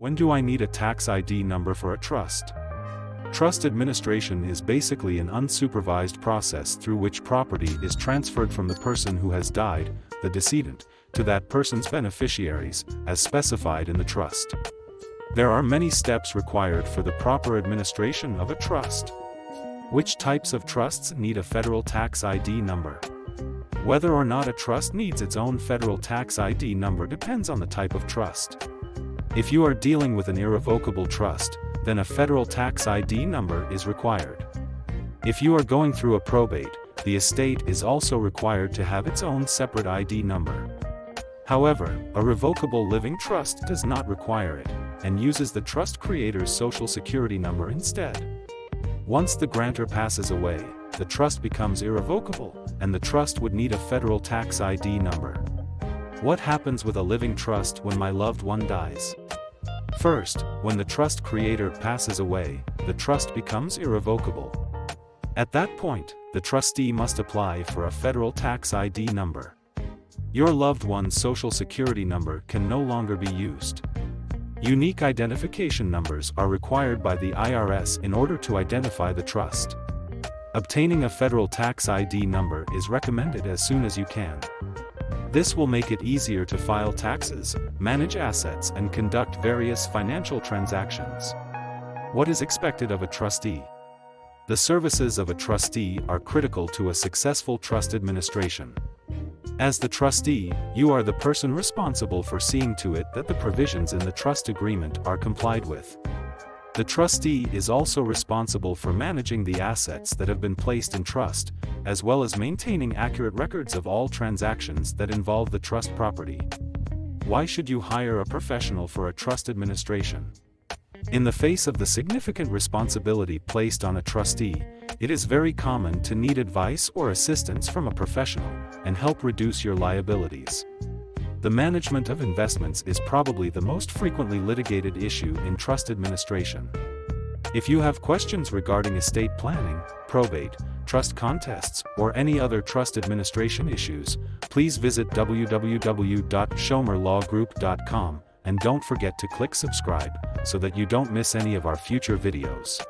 When do I need a tax ID number for a trust? Trust administration is basically an unsupervised process through which property is transferred from the person who has died, the decedent, to that person's beneficiaries, as specified in the trust. There are many steps required for the proper administration of a trust. Which types of trusts need a federal tax ID number? Whether or not a trust needs its own federal tax ID number depends on the type of trust. If you are dealing with an irrevocable trust, then a federal tax ID number is required. If you are going through a probate, the estate is also required to have its own separate ID number. However, a revocable living trust does not require it, and uses the trust creator's social security number instead. Once the grantor passes away, the trust becomes irrevocable, and the trust would need a federal tax ID number. What happens with a living trust when my loved one dies? First, when the trust creator passes away, the trust becomes irrevocable. At that point, the trustee must apply for a federal tax ID number. Your loved one's social security number can no longer be used. Unique identification numbers are required by the IRS in order to identify the trust. Obtaining a federal tax ID number is recommended as soon as you can. This will make it easier to file taxes, manage assets, and conduct various financial transactions. What is expected of a trustee? The services of a trustee are critical to a successful trust administration. As the trustee, you are the person responsible for seeing to it that the provisions in the trust agreement are complied with. The trustee is also responsible for managing the assets that have been placed in trust, as well as maintaining accurate records of all transactions that involve the trust property. Why should you hire a professional for a trust administration? In the face of the significant responsibility placed on a trustee, it is very common to need advice or assistance from a professional, and help reduce your liabilities. The management of investments is probably the most frequently litigated issue in trust administration. If you have questions regarding estate planning, probate, trust contests, or any other trust administration issues, please visit www.schomerlawgroup.com, and don't forget to click subscribe, so that you don't miss any of our future videos.